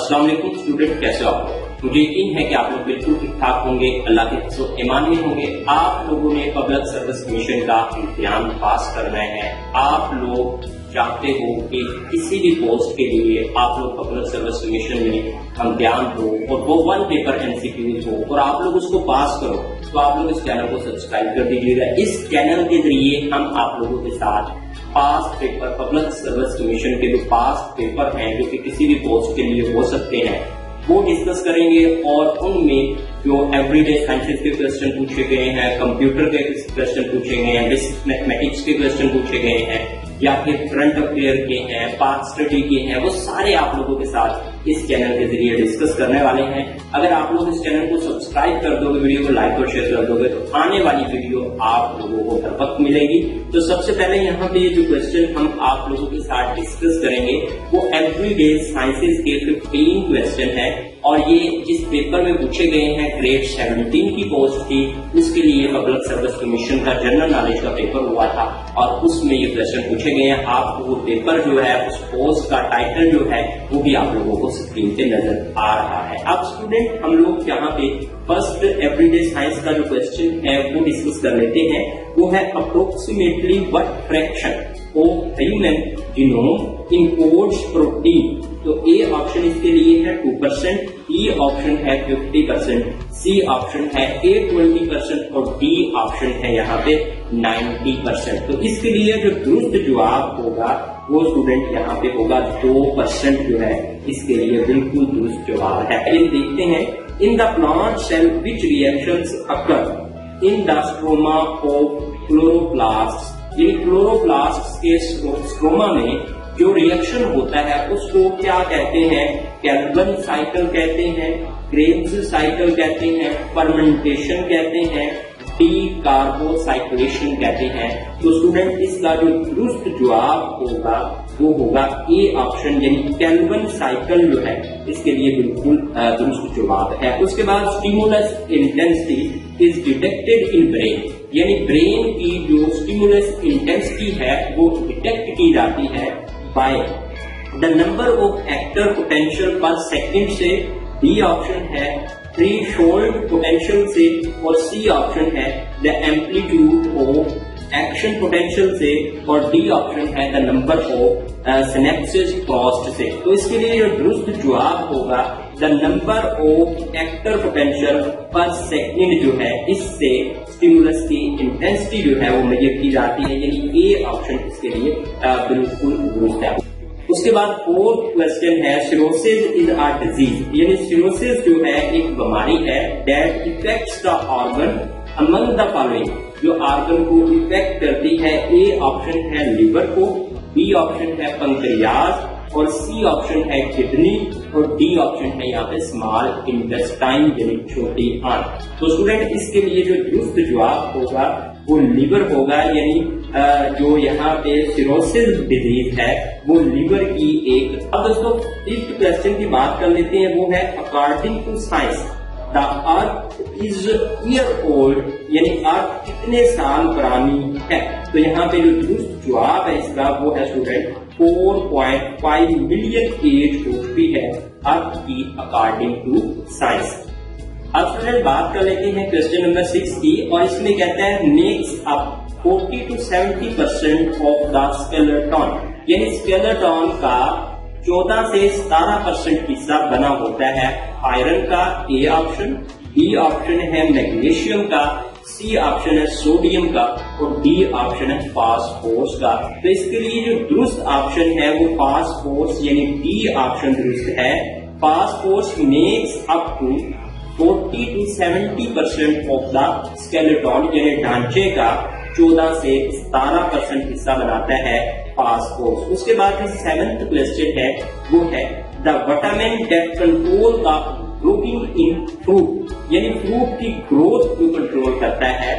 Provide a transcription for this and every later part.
अस्सलाम वालेकुम स्टूडेंट, कैसे हो आप लोग। मुझे यकीन है कि आप लोग बिल्कुल ठीक ठाक होंगे, अल्लाह के फज़ल ईमान में होंगे। आप लोगों ने पब्लिक सर्विस कमीशन का इम्तिहान पास करना है। आप लोग चाहते हो कि किसी भी पोस्ट के लिए आप लोग पब्लिक सर्विस कमीशन में इम्तिहान हो और वो 1 पेपर MCQs हो और आप लोग उसको पास करो, तो आप लोग इस चैनल को सब्सक्राइब कर दीजिएगा। इस चैनल के जरिए हम आप लोगों के साथ पास पेपर, पब्लिक सर्विस कमीशन के जो पास पेपर हैं जो कि किसी भी पोस्ट के लिए हो सकते हैं, वो डिस्कस करेंगे और उनमें जो एवरीडे साइंसेस के क्वेश्चन पूछे गए हैं, कंप्यूटर के क्वेश्चन पूछे गए हैं, बेसिक मैथमेटिक्स के क्वेश्चन पूछे गए हैं या फिर करंट अफेयर के हैं, पास्ट स्टडी के हैं, वो सारे आप लोगों के साथ इस चैनल के जरिए डिस्कस करने वाले हैं। अगर आप लोग इस चैनल को सब्सक्राइब कर दोगे, वीडियो को लाइक और शेयर कर दोगे, तो आने वाली वीडियो आप लोगों को हर वक्त मिलेगी। तो सबसे पहले यहाँ पे जो क्वेश्चन हम आप लोगों के साथ डिस्कस करेंगे वो एवरीडे साइंसेस के 15 क्वेश्चन है और ये जिस पेपर में पूछे गए हैं ग्रेड 17 की पोस्ट थी, उसके लिए पब्लिक सर्विस कमीशन का जनरल नॉलेज का पेपर हुआ था और उसमें ये क्वेश्चन पूछे गए हैं। आपको वो पेपर जो है, उस पोस्ट का टाइटल जो है वो भी आप लोगों को स्क्रीन पे नजर आ रहा है। अब स्टूडेंट हम लोग यहाँ पे फर्स्ट एवरीडे साइंस का जो क्वेश्चन है वो डिस्कस कर लेते हैं। वो है approximately what fraction of human genome encodes protein. तो ए ऑप्शन इसके लिए है 2%, बी ऑप्शन है 50%, सी ऑप्शन है 20% और डी ऑप्शन है यहाँ पे 90%। तो इसके लिए जो दुरुस्त जवाब होगा वो स्टूडेंट यहाँ पे होगा 2% जो है, इसके लिए बिल्कुल दुरुस्त जवाब है। ये देखते हैं, in the plant cell which reactions occur in the stroma of chloroplast. यानी क्लोरोप्लास्ट के स्ट्रोमा में जो रिएक्शन होता है उसको क्या कहते हैं? कैल्विन साइकिल कहते हैं, क्रेब्स साइकिल कहते हैं, फर्मेंटेशन कहते हैं, डी कार्बोसाइक्लेशन कहते हैं। तो स्टूडेंट इसका जो दुरुस्त जवाब होगा वो होगा ए ऑप्शन, यानी कैल्विन साइकिल जो है इसके लिए बिल्कुल दुरुस्त जवाब है। उसके बाद stimulus intensity is detected in brain, यानी ब्रेन की जो स्टिमुलस इंटेंसिटी है वो डिटेक्ट की जाती है by the number of actor potential पर सेकंड से, बी ऑप्शन है थ्रेशोल्ड पोटेंशियल से और सी ऑप्शन है the amplitude of action potential से और डी ऑप्शन है the number of synapses crossed से। तो इसके लिए जो दुरुस्त जवाब होगा the number of actor potential पर सेकंड जो है, इससे स्टिमुलस की इंटेंसिटी जो है वो मेजर की जाती है, यानी ए ऑप्शन इसके लिए बिल्कुल दुरुस्त है। उसके बाद फोर्थ क्वेश्चन है सिरोसिस इज अ डिजीज, यानी सिरोसिस जो है एक बीमारी है that effects the organ among the following, जो ऑर्गन को इफेक्ट करती है। ए ऑप्शन है लिवर को, बी ऑप्शन है पंक्रियाज और सी ऑप्शन है किडनी और डी ऑप्शन है यहाँ पे स्मॉल इंटेस्टाइन यानी छोटी आंत। तो स्टूडेंट इसके लिए जो दुरुस्त जवाब होगा वो लिवर होगा, यानी जो यहाँ पे सिरोसिस डिजीज है वो लिवर की एक। अब दोस्तों फिफ्थ क्वेश्चन की बात कर लेते हैं, वो है according to science the earth is year old, यानी अर्थ कितने साल पुरानी है। तो यहाँ पे जो दुरुस्त जवाब है इसका वो है स्टूडेंट 4.5 मिलियन एज हो चुकी है अर्थ की अकॉर्डिंग टू साइंस। अब स्टूडेंट बात कर लेते हैं क्वेश्चन नंबर 6 की, और इसमें कहता है makes up 40 to 70% of the skeleton, यानी स्केलेटन का 14 से 17% हिस्सा बना होता है आयरन का। ए ऑप्शन, बी ऑप्शन है मैग्नीशियम का, सी ऑप्शन है सोडियम का और डी ऑप्शन है फास्फोरस का। तो इसके लिए जो दुरुस्त ऑप्शन है वो फास्फोरस, यानी डी ऑप्शन दुरुस्त है। Phosphorus makes up to 40 to 70% of the skeleton, यानी ढांचे का 14 से 17% हिस्सा बनाता है फास्फोरस। उसके बाद जो 7th क्वेश्चन है वो है the vitamin that control the growing in fruit, यानी फ्रूट की ग्रोथ को कंट्रोल करता है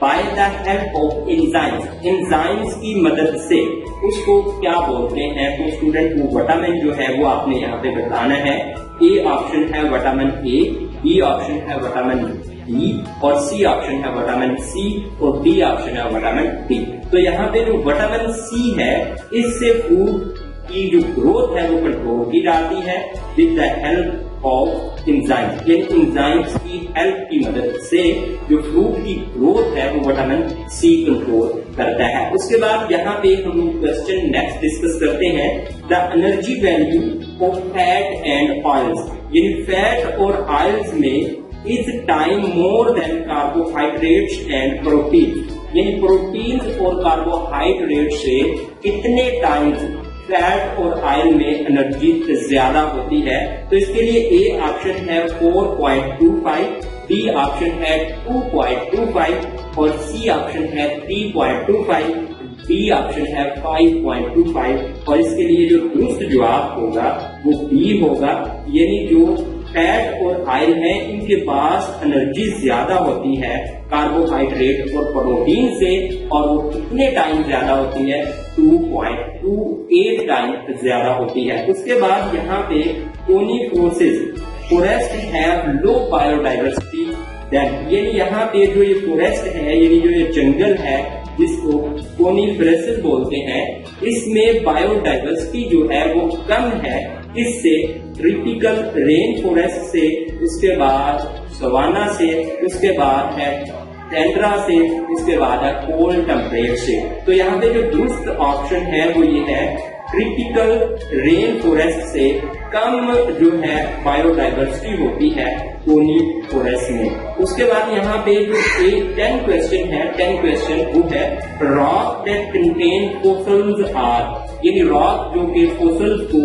by the help of enzymes, enzymes की मदद से, उसको क्या बोलते हैं? तो स्टूडेंट वो विटामिन जो है वो आपने यहाँ पे बताना है। ए ऑप्शन है विटामिन ए, बी ऑप्शन है विटामिन बी और सी ऑप्शन है विटामिन सी और डी ऑप्शन है विटामिन डी। तो यहाँ पे जो विटामिन सी है इससे फूड की जो ग्रोथ है वो कंट्रोल की जाती है with the help of enzymes, यानी एंजाइम्स की हेल्प की मदद से जो फ्रूट की ग्रोथ है वो विटामिन सी कंट्रोल करता है। उसके बाद यहाँ पे हम क्वेश्चन नेक्स्ट डिस्कस करते हैं, the energy value of fat and oils, यानी फैट और ऑयल्स में is time more than carbohydrates and protein, यानी प्रोटीन और कार्बोहाइड्रेट से कितने टाइम्स फैट और ऑयल में एनर्जी ज्यादा होती है। तो इसके लिए ए ऑप्शन है 4.25, बी ऑप्शन है 2.25 और सी ऑप्शन है 3.25, डी ऑप्शन है 5.25 और इसके लिए जो दुरुस्त जवाब होगा वो बी होगा, यानी जो फैट और ऑयल है इनके पास एनर्जी ज्यादा होती है कार्बोहाइड्रेट और प्रोटीन से, और वो कितने टाइम ज्यादा होती है, 2.28 टाइम ज्यादा होती है। उसके बाद यहाँ पे coniferous forest have low biodiversity then, यानी यहाँ पे जो ये फॉरेस्ट है यानी जो ये जंगल है जिसको कोनिफेरस बोलते हैं, इसमें बायोडाइवर्सिटी जो है वो कम है, इससे ट्रॉपिकल रेन फॉरेस्ट से, उसके बाद सवाना से, उसके बाद है टेंड्रा से, इसके बाद है कोल्ड टेम्परेट से। तो यहाँ पे जो दुरुस्त ऑप्शन है वो ये है ट्रॉपिकल रेन फॉरेस्ट से कम जो है बायोडाइवर्सिटी होती है कोनिफेरस में। उसके बाद यहाँ पे जो 10 क्वेश्चन है, 10 क्वेश्चन वो है rock that contain fossils are, यानी रॉक जो कि फॉसिल्स को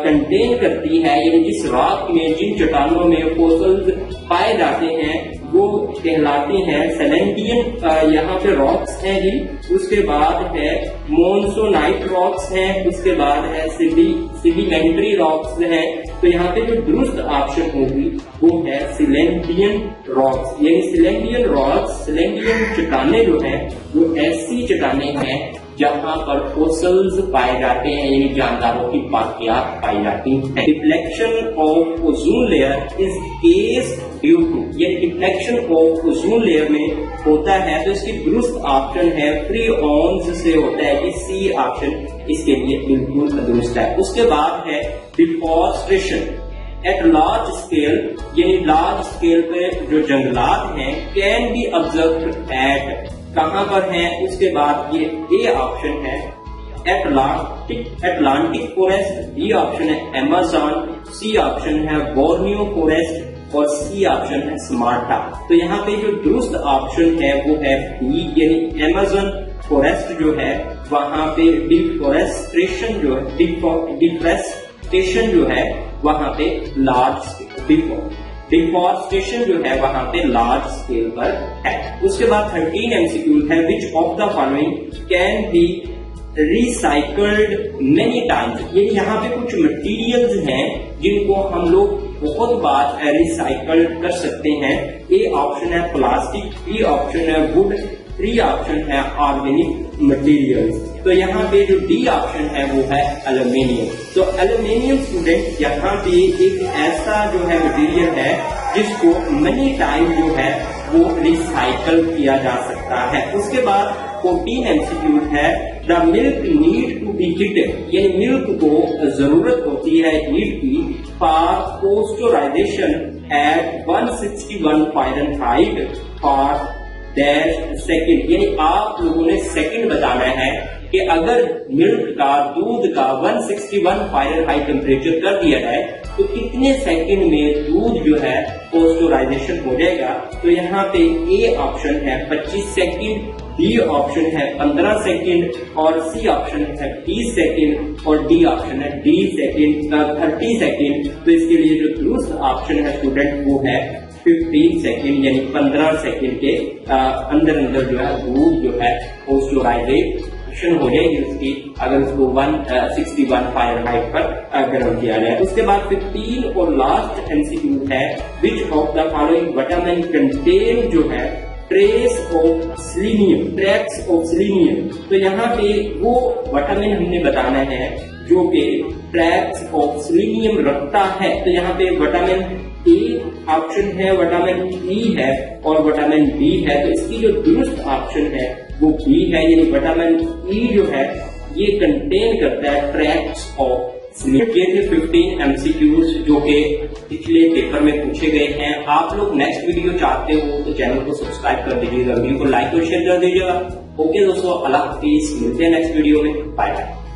कंटेन करती है, यानी जिस रॉक में जिन चट्टानों में फॉसिल्स पाए जाते हैं वो कहलाते हैं सेलेंडियन, यहाँ पे रॉक्स हैं जी। उसके बाद है मोन्सोनाइट रॉक्स हैं, उसके बाद है सेडिमेंट्री रॉक्स हैं। तो यहाँ पे जो दुरुस्त ऑप्शन होगी वो है सिलेंडियन रॉक्स, यानी सिलेंडियन रॉक्स, सिलेंडियन चट्टाने जो है वो ऐसी चट्टाने हैं जहाँ पर फॉसिल्स पाए जाते हैं, यानी जानदारों की बाकियात पाई जाती हैं। Deflection of ozone layer is caused due to, यानी डिफ्लेक्शन ऑफ ओजोन लेयर में होता है तो इसकी दुरुस्त ऑप्शन है फ्रीऑन्स से होता है कि सी ऑप्शन इसके लिए बिल्कुल दुरुस्त है। उसके बाद है डिफॉरेस्टेशन एट लार्ज स्केल, यानी लार्ज स्केल पे जो जंगलात हैं कैन बी ऑब्जर्व्ड एट, कहां पर है, उसके बाद ये ए ऑप्शन है एटलांटिक फॉरेस्ट, बी ऑप्शन है अमेज़न, सी ऑप्शन है बोर्नियो फॉरेस्ट और सी ऑप्शन है स्मार्टा। तो यहाँ पे जो दुरुस्त ऑप्शन है वो है बी, यानी अमेज़न फॉरेस्ट जो है वहां पे डिफॉरेस्टेशन जो है वहां पे डिफॉरेस्टेशन जो है वहां पे लार्ज स्केल पर है। उसके बाद 13 एमसीक्यू है, which of the following can be recycled many times, ये यहाँ पे कुछ मटेरियल्स हैं जिनको हम लोग बहुत बार रिसाइकल कर सकते हैं। ए ऑप्शन है प्लास्टिक, बी ऑप्शन है वुड, सी ऑप्शन है ऑर्गेनिक मटेरियल्स। तो यहाँ पे जो डी ऑप्शन है वो है एल्यूमिनियम। तो एल्यूमिनियम स्टूडेंट यहाँ पे एक ऐसा जो है मटेरियल है जिसको मनी टाइम जो है वो रिसाइकल किया जा सकता है। उसके बाद 14 एमसीक्यू है, the milk need to be heated, यानी मिल्क को जरूरत होती है हीट की for pasteurisation at 161 Fahrenheit for dash second, यानी आप लोगों ने सेकंड बताना है कि अगर मिल्क का, दूध का 161 फ़ारेनहाइट टेम्परेचर कर दिया जाए तो कितने सेकंड में दूध जो है पोस्चराइजेशन हो जाएगा। तो यहाँ पे ए ऑप्शन है 25 सेकंड, बी ऑप्शन है 15 सेकंड और सी ऑप्शन है 20 सेकंड और डी ऑप्शन है 30 सेकंड। तो इसके लिए जो दुरुस्त ऑप्शन है स्टूडेंट वो है 15 सेकंड, यानी 15 सेकंड के अंदर जो है दूध जो है पोस्चराइजेशन हो जाएगी उसकी, अगर उसको 161 फ़ारेनहाइट पर गर्म किया जाए। उसके बाद 15 और लास्ट एमसीक्यू है, which of the following vitamin contain जो है ट्रेस ऑफ सेलेनियम। तो यहाँ पे वो विटामिन हमने बताना है जो कि ट्रैक्स ऑफ सेलेनियम रखता है। तो यहाँ पे विटामिन ए ऑप्शन है, विटामिन ई है और विटामिन बी है। तो इसकी जो दुरुस्त ऑप्शन है वो बी है, यानी विटामिन ई जो है ये कंटेन करता है ट्रैक्स ऑफ स्लीप। ये थे 15 MCQs जो कि पिछले पेपर में पूछे गए हैं। आप लोग नेक्स्ट वीडियो चाहते हो तो चैनल को सब्सक्राइब कर दीजिएगा, वीडियो को लाइक और शेयर कर दीजिएगा। ओके दोस्तों, अल्लाह हाफिज, मिलते हैं नेक्स्ट वीडियो में, बाय बाय।